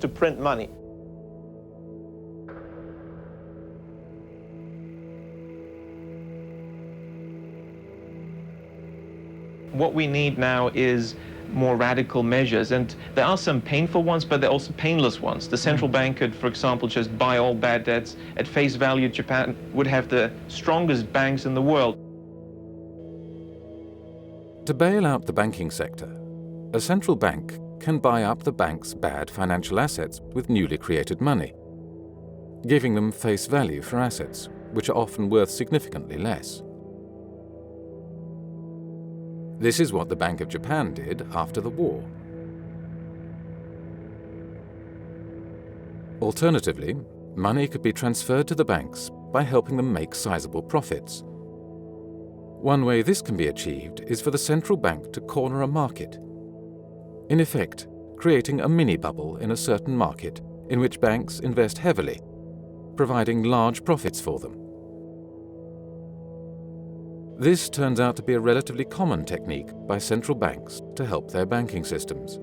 to print money. What we need now is more radical measures, and there are some painful ones, but there are also painless ones. The central bank could, for example, just buy all bad debts. At face value, Japan would have the strongest banks in the world. To bail out the banking sector, a central bank can buy up the bank's bad financial assets with newly created money, giving them face value for assets, which are often worth significantly less. This is what the Bank of Japan did after the war. Alternatively, money could be transferred to the banks by helping them make sizable profits. One way this can be achieved is for the central bank to corner a market, in effect, creating a mini-bubble in a certain market in which banks invest heavily, providing large profits for them. This turns out to be a relatively common technique by central banks to help their banking systems.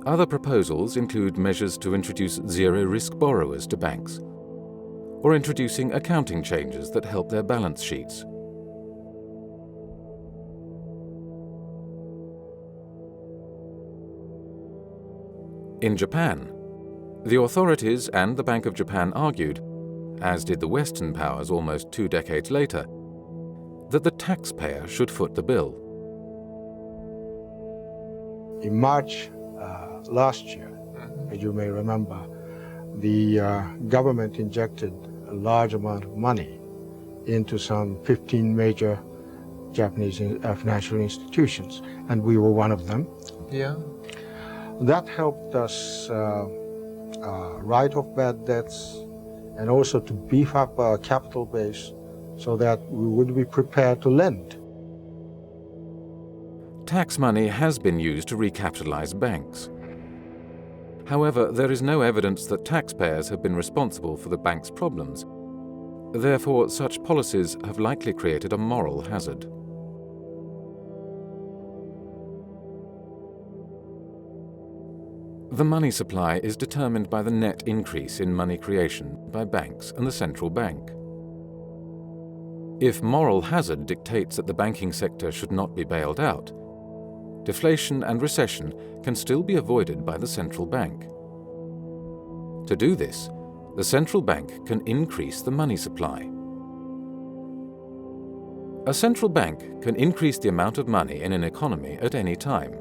Other proposals include measures to introduce zero-risk borrowers to banks, or introducing accounting changes that help their balance sheets. In Japan, the authorities and the Bank of Japan argued, as did the Western powers almost 2 decades later, that the taxpayer should foot the bill. In March last year, as you may remember, the government injected a large amount of money into some 15 major Japanese financial institutions, and we were one of them. Yeah. That helped us write off bad debts and also to beef up our capital base so that we would be prepared to lend. Tax money has been used to recapitalize banks. However, there is no evidence that taxpayers have been responsible for the bank's problems. Therefore, such policies have likely created a moral hazard. The money supply is determined by the net increase in money creation by banks and the central bank. If moral hazard dictates that the banking sector should not be bailed out, deflation and recession can still be avoided by the central bank. To do this, the central bank can increase the money supply. A central bank can increase the amount of money in an economy at any time,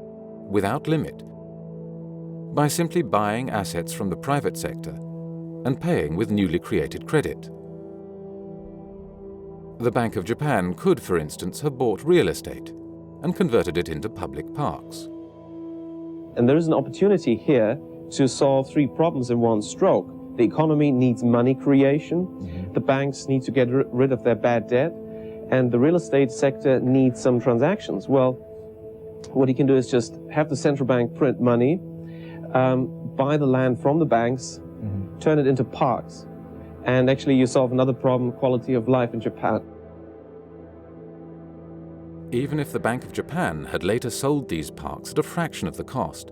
without limit, by simply buying assets from the private sector and paying with newly created credit. The Bank of Japan could, for instance, have bought real estate and converted it into public parks. And there is an opportunity here to solve 3 problems in one stroke. The economy needs money creation, the banks need to get rid of their bad debt, and the real estate sector needs some transactions. Well, what you can do is just have the central bank print money, buy the land from the banks, turn it into parks, and actually you solve another problem, quality of life in Japan. Even if the Bank of Japan had later sold these parks at a fraction of the cost,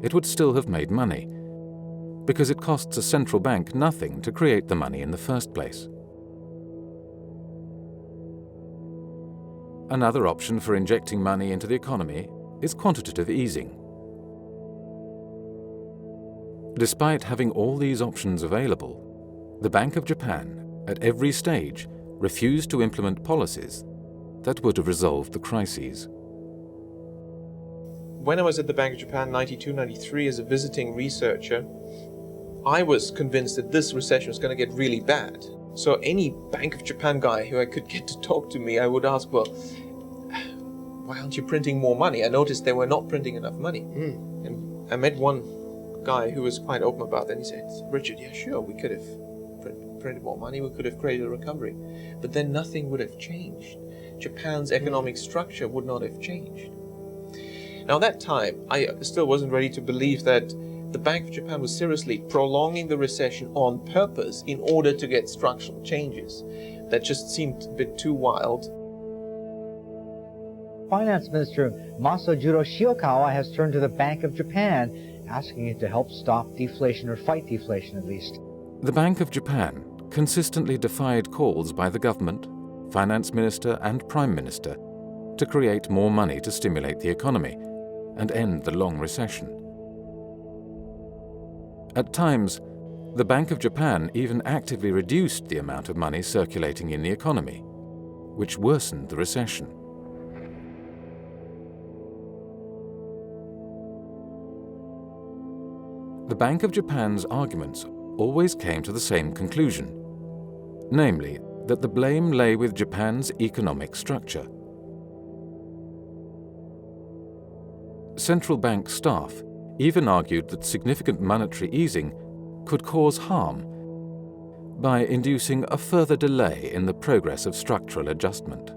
it would still have made money, because it costs a central bank nothing to create the money in the first place. Another option for injecting money into the economy is quantitative easing. Despite having all these options available, the Bank of Japan, at every stage, refused to implement policies that would have resolved the crises. When I was at the Bank of Japan 92-93 as a visiting researcher, I was convinced that this recession was going to get really bad. So any Bank of Japan guy who I could get to talk to me, I would ask, well, why aren't you printing more money? I noticed they were not printing enough money. And I met one guy who was quite open about that. He said, Richard, yeah, sure, we could have printed more money, we could have created a recovery, but then nothing would have changed. Japan's economic structure would not have changed. Now, at that time, I still wasn't ready to believe that the Bank of Japan was seriously prolonging the recession on purpose in order to get structural changes. That just seemed a bit too wild. Finance Minister Masajiro Shiokawa has turned to the Bank of Japan, asking it to help stop deflation, or fight deflation at least. The Bank of Japan consistently defied calls by the government, finance minister and prime minister to create more money to stimulate the economy and end the long recession. At times, the Bank of Japan even actively reduced the amount of money circulating in the economy, which worsened the recession. The Bank of Japan's arguments always came to the same conclusion, namely that the blame lay with Japan's economic structure. Central bank staff even argued that significant monetary easing could cause harm by inducing a further delay in the progress of structural adjustment.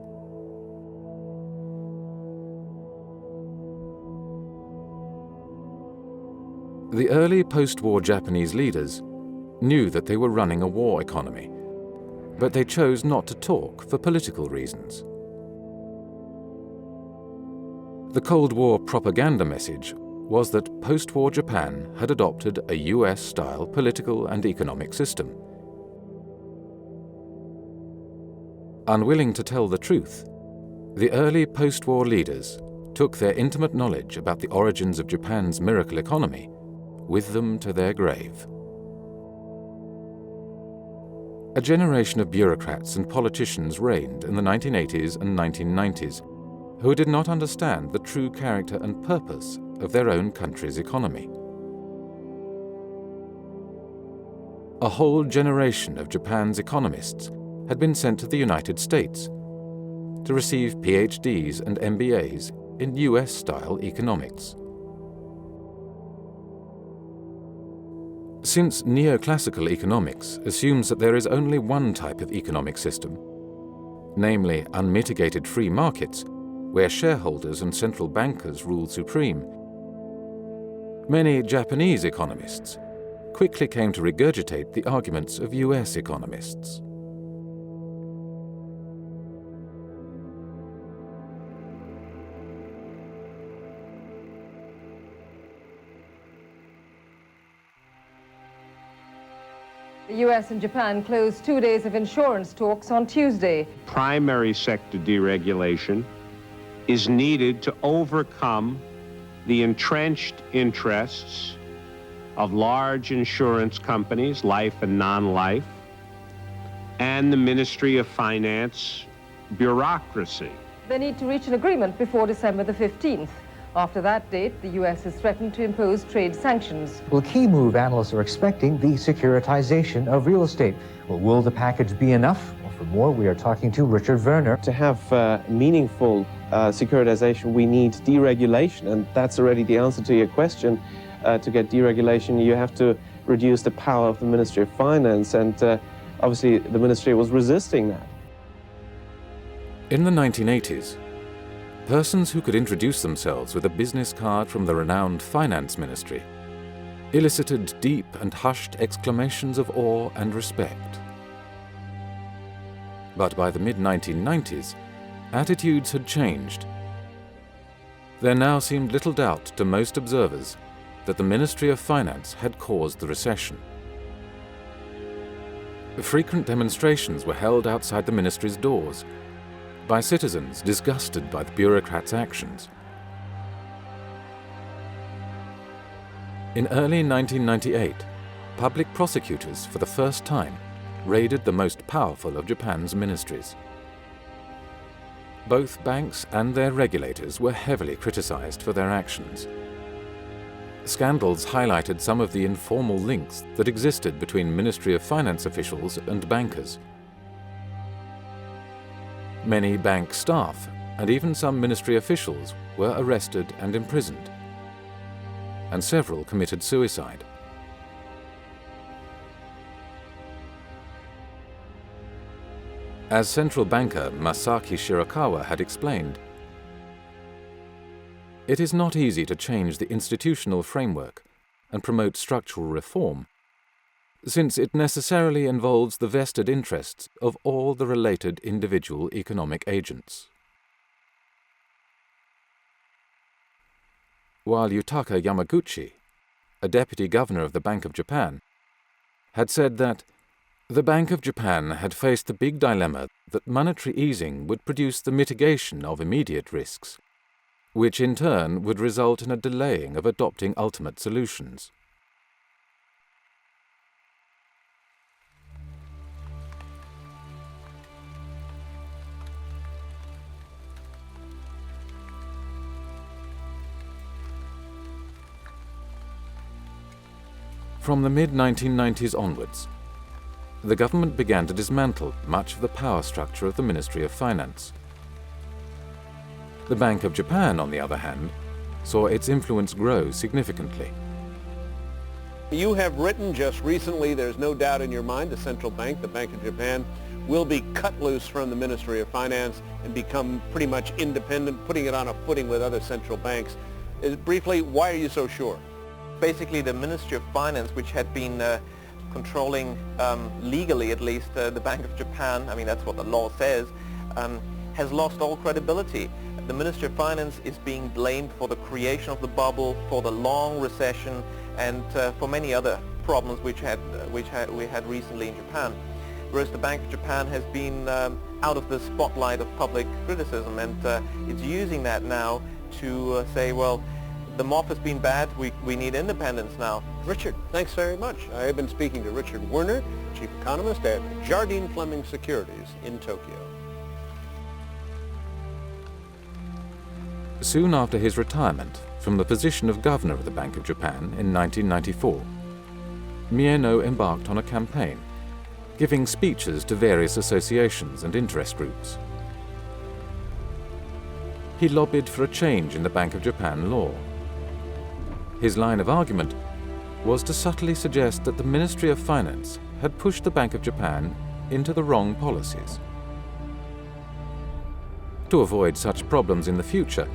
The early post-war Japanese leaders knew that they were running a war economy, but they chose not to talk for political reasons. The Cold War propaganda message was that post-war Japan had adopted a US-style political and economic system. Unwilling to tell the truth, the early post-war leaders took their intimate knowledge about the origins of Japan's miracle economy with them to their grave. A generation of bureaucrats and politicians reigned in the 1980s and 1990s who did not understand the true character and purpose of their own country's economy. A whole generation of Japan's economists had been sent to the United States to receive PhDs and MBAs in US-style economics. Since neoclassical economics assumes that there is only one type of economic system, namely unmitigated free markets, where shareholders and central bankers rule supreme, many Japanese economists quickly came to regurgitate the arguments of US economists. The US and Japan closed 2 days of insurance talks on Tuesday. Primary sector deregulation is needed to overcome the entrenched interests of large insurance companies, life and non-life, and the Ministry of Finance bureaucracy. They need to reach an agreement before December the 15th. After that date, the US has threatened to impose trade sanctions. Well, a key move analysts are expecting, the securitization of real estate. Well, will the package be enough? Well, for more, we are talking to Richard Werner. To have meaningful securitization, we need deregulation, and that's already the answer to your question. To get deregulation, you have to reduce the power of the Ministry of Finance, and obviously the ministry was resisting that. In the 1980s, persons who could introduce themselves with a business card from the renowned finance ministry elicited deep and hushed exclamations of awe and respect. But by the mid-1990s, attitudes had changed. There now seemed little doubt to most observers that the Ministry of Finance had caused the recession. Frequent demonstrations were held outside the ministry's doors by citizens disgusted by the bureaucrats' actions. In early 1998, public prosecutors for the first time raided the most powerful of Japan's ministries. Both banks and their regulators were heavily criticized for their actions. Scandals highlighted some of the informal links that existed between Ministry of Finance officials and bankers. Many bank staff and even some ministry officials were arrested and imprisoned, and several committed suicide. As central banker Masaki Shirakawa had explained, it is not easy to change the institutional framework and promote structural reform, since it necessarily involves the vested interests of all the related individual economic agents. while Yutaka Yamaguchi, a deputy governor of the Bank of Japan, had said that the Bank of Japan had faced the big dilemma that monetary easing would produce the mitigation of immediate risks, which in turn would result in a delaying of adopting ultimate solutions. From the mid-1990s onwards, the government began to dismantle much of the power structure of the Ministry of Finance. The Bank of Japan, on the other hand, saw its influence grow significantly. You have written just recently, there's no doubt in your mind, the central bank, the Bank of Japan, will be cut loose from the Ministry of Finance and become pretty much independent, putting it on a footing with other central banks. Briefly, why are you so sure? Basically, the Ministry of Finance, which had been controlling, legally at least, the Bank of Japan, I mean that's what the law says, has lost all credibility. The Ministry of Finance is being blamed for the creation of the bubble, for the long recession, and for many other problems we had recently in Japan. Whereas the Bank of Japan has been out of the spotlight of public criticism, and it's using that now to say, well, the MOP has been bad, we need independence now. Richard, thanks very much. I have been speaking to Richard Werner, Chief Economist at Jardine Fleming Securities in Tokyo. Soon after his retirement from the position of governor of the Bank of Japan in 1994, Mieno embarked on a campaign, giving speeches to various associations and interest groups. He lobbied for a change in the Bank of Japan law. His line of argument was to subtly suggest that the Ministry of Finance had pushed the Bank of Japan into the wrong policies. To avoid such problems in the future,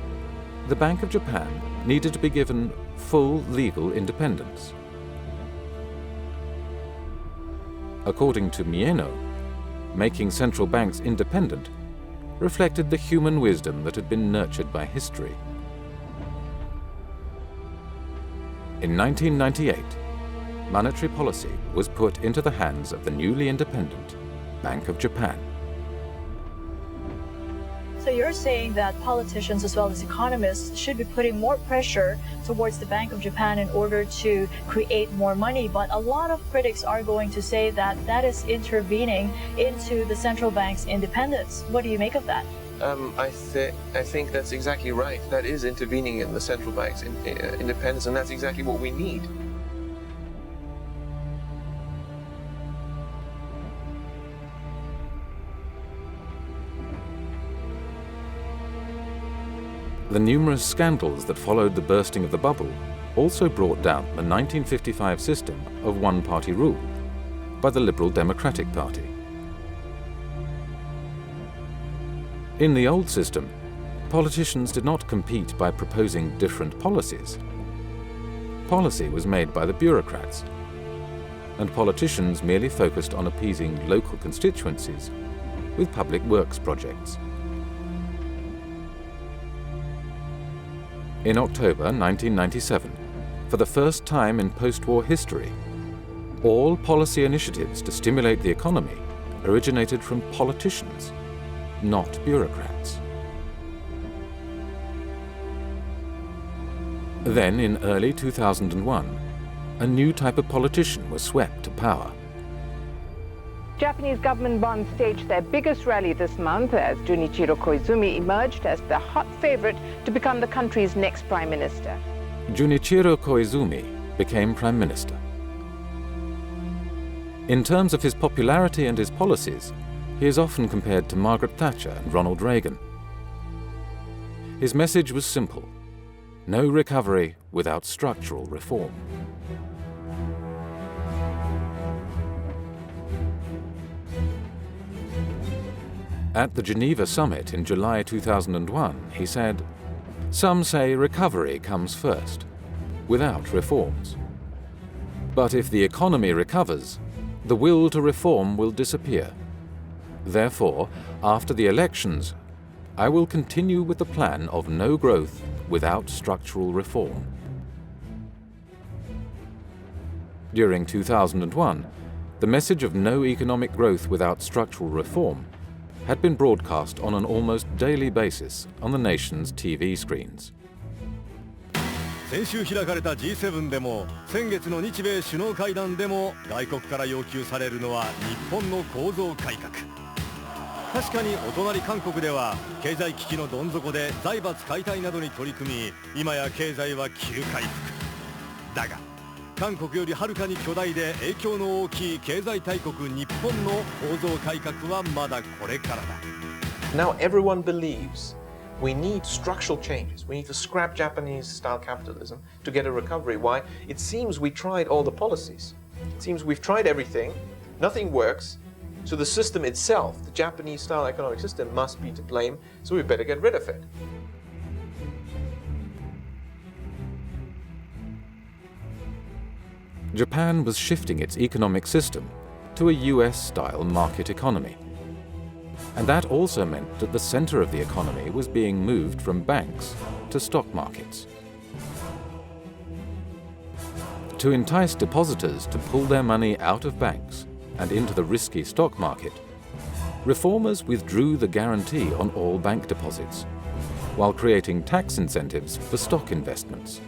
the Bank of Japan needed to be given full legal independence. According to Mieno, making central banks independent reflected the human wisdom that had been nurtured by history. In 1998, monetary policy was put into the hands of the newly independent Bank of Japan. So you're saying that politicians as well as economists should be putting more pressure towards the Bank of Japan in order to create more money, but a lot of critics are going to say that that is intervening into the central bank's independence. What do you make of that? I think that's exactly right. That is intervening in the central bank's independence, and that's exactly what we need. The numerous scandals that followed the bursting of the bubble also brought down the 1955 system of one-party rule by the Liberal Democratic Party. In the old system, politicians did not compete by proposing different policies. Policy was made by the bureaucrats, and politicians merely focused on appeasing local constituencies with public works projects. In October 1997, for the first time in post-war history, all policy initiatives to stimulate the economy originated from politicians, not bureaucrats. Then, in early 2001, a new type of politician was swept to power. Japanese government bonds staged their biggest rally this month as Junichiro Koizumi emerged as the hot favorite to become the country's next prime minister. Junichiro Koizumi became prime minister. In terms of his popularity and his policies, he is often compared to Margaret Thatcher and Ronald Reagan. His message was simple: no recovery without structural reform. At the Geneva summit in July 2001, he said, "Some say recovery comes first, without reforms. But if the economy recovers, the will to reform will disappear. Therefore, after the elections, I will continue with the plan of no growth without structural reform. During 2001, the message of no economic growth without structural reform had been broadcast on an almost daily basis on the nation's TV screens. 先週開かれた G7 でも先月の日米首脳会談でも外国から要求されるのは日本の構造改革。確かにお隣韓国では経済危機のどん底で財閥解体などに取り組み、今や経済は急回復。だが韓国よりはるかに巨大で影響の大きい経済大国日本の構造改革はまだこれからだ。 Now everyone believes we need structural changes. We need to scrap Japanese-style capitalism to get a recovery. Why? It seems we tried all the policies. It seems we've tried everything, nothing works, so the system itself, the Japanese-style economic system, must be to blame, so we better get rid of it. Japan was shifting its economic system to a US-style market economy. And that also meant that the center of the economy was being moved from banks to stock markets. To entice depositors to pull their money out of banks and into the risky stock market, reformers withdrew the guarantee on all bank deposits, while creating tax incentives for stock investments.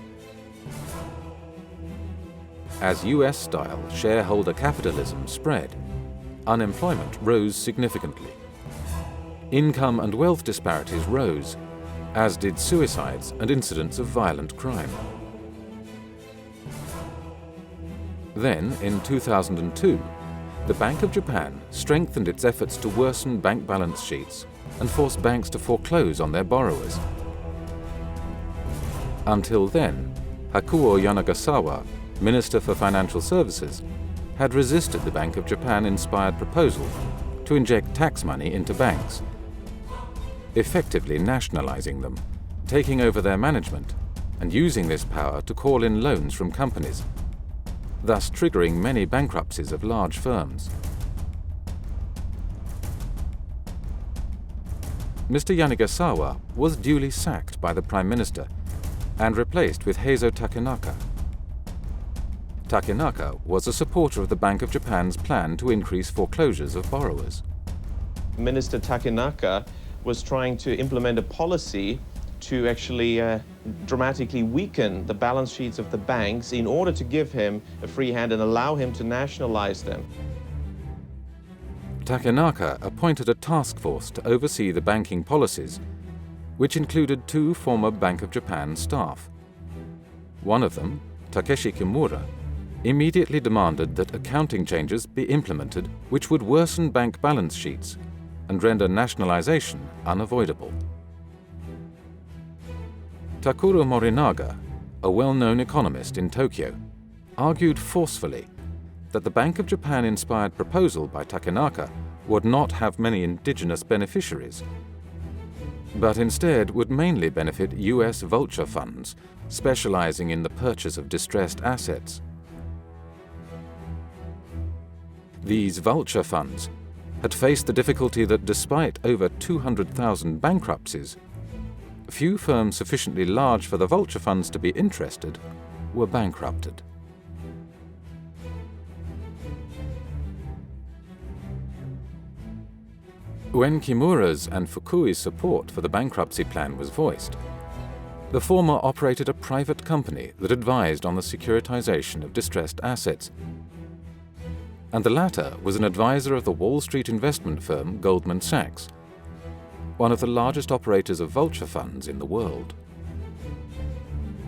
As US-style shareholder capitalism spread, unemployment rose significantly. Income and wealth disparities rose, as did suicides and incidents of violent crime. Then, in 2002, the Bank of Japan strengthened its efforts to worsen bank balance sheets and force banks to foreclose on their borrowers. Until then, Hakuo Yanagasawa, Minister for Financial Services, had resisted the Bank of Japan-inspired proposal to inject tax money into banks, effectively nationalizing them, taking over their management, and using this power to call in loans from companies, thus triggering many bankruptcies of large firms. Mr. Yanagasawa was duly sacked by the Prime Minister and replaced with Heizo Takenaka. Takenaka was a supporter of the Bank of Japan's plan to increase foreclosures of borrowers. Minister Takenaka was trying to implement a policy to actually dramatically weaken the balance sheets of the banks in order to give him a free hand and allow him to nationalize them. Takenaka appointed a task force to oversee the banking policies, which included 2 former Bank of Japan staff. One of them, Takeshi Kimura, immediately demanded that accounting changes be implemented which would worsen bank balance sheets and render nationalization unavoidable. Takuro Morinaga, a well-known economist in Tokyo, argued forcefully that the Bank of Japan-inspired proposal by Takenaka would not have many indigenous beneficiaries, but instead would mainly benefit US vulture funds specializing in the purchase of distressed assets. These vulture funds had faced the difficulty that despite over 200,000 bankruptcies, few firms sufficiently large for the vulture funds to be interested were bankrupted. When Kimura's and Fukui's support for the bankruptcy plan was voiced, the former operated a private company that advised on the securitization of distressed assets, and the latter was an advisor of the Wall Street investment firm Goldman Sachs, one of the largest operators of vulture funds in the world.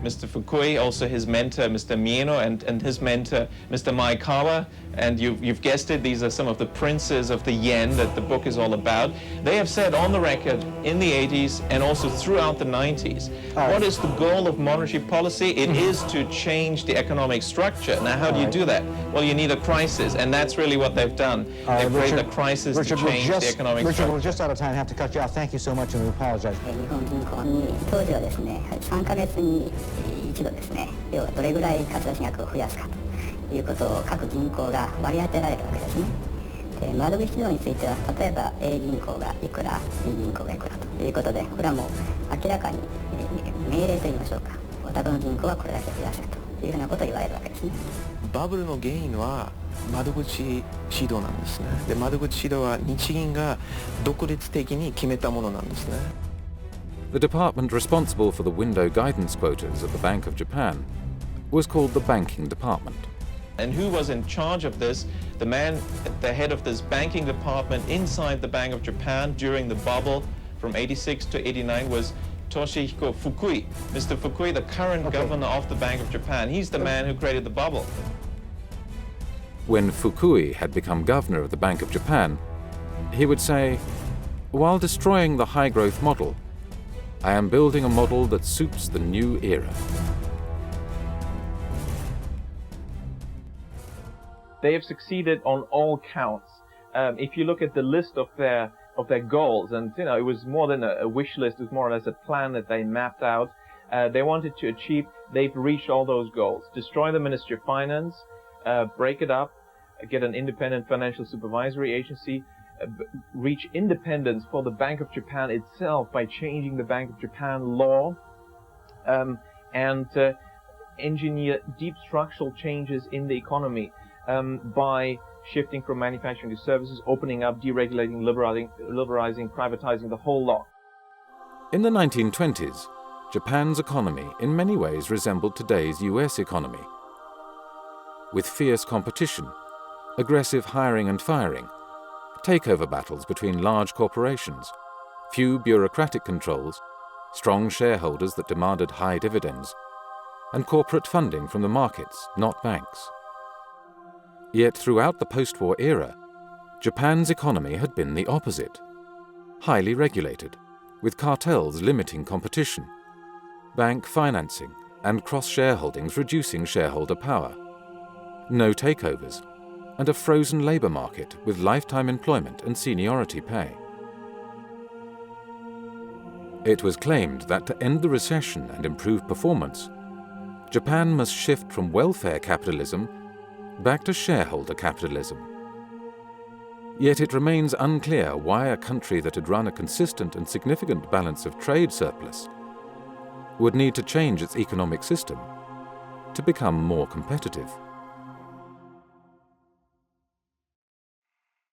Mr. Fukui, also his mentor, Mr. Mieno, and his mentor, Mr. Maekawa, and you've guessed it, these are some of the princes of the yen that the book is all about. They have said on the record in the 80s and also throughout the 90s, what is the goal of monetary policy? It is to change the economic structure. Now, how do you do that? Well, you need a crisis, and that's really what they've done. They've created a crisis to change the economic structure. Richard, we're just out of time. I have to cut you off. Thank you so much, and we apologize. 一度ですね、要はどれぐらい貸出額を増やすかということを各銀行が割り当てられるわけですね。で、窓口料については例えば A 銀行がいくら、B 銀行がいくらということで、これはもう明らかに命令と言いましょうか、お宅の銀行はこれだけ増やせというふうなことを言われるわけですね。バブルの原因は窓口指導なんですね。で、窓口指導は日銀が独立的に決めたものなんですね。The department responsible for the window guidance quotas at the Bank of Japan was called the Banking Department. And who was in charge of this? The man at the head of this banking department inside the Bank of Japan during the bubble from 86 to 89 was Toshihiko Fukui. Mr. Fukui, the current governor of the Bank of Japan, he's the man who created the bubble. When Fukui had become governor of the Bank of Japan, he would say, "While destroying the high-growth model, I am building a model that suits the new era." They have succeeded on all counts. If you look at the list of their goals, and it was more than a wish list, it was more or less a plan that they mapped out. They wanted to achieve. They've reached all those goals. Destroy the Ministry of Finance, break it up, get an independent financial supervisory agency, reach independence for the Bank of Japan itself by changing the Bank of Japan law, and engineer deep structural changes in the economy by shifting from manufacturing to services, opening up, deregulating, liberalizing, privatizing, the whole lot. In the 1920s, Japan's economy in many ways resembled today's US economy. With fierce competition, aggressive hiring and firing, takeover battles between large corporations, few bureaucratic controls, strong shareholders that demanded high dividends, and corporate funding from the markets, not banks. Yet throughout the post-war era, Japan's economy had been the opposite. Highly regulated, with cartels limiting competition, bank financing and cross-shareholdings reducing shareholder power, no takeovers, and a frozen labour market with lifetime employment and seniority pay. It was claimed that to end the recession and improve performance, Japan must shift from welfare capitalism back to shareholder capitalism. Yet it remains unclear why a country that had run a consistent and significant balance of trade surplus would need to change its economic system to become more competitive.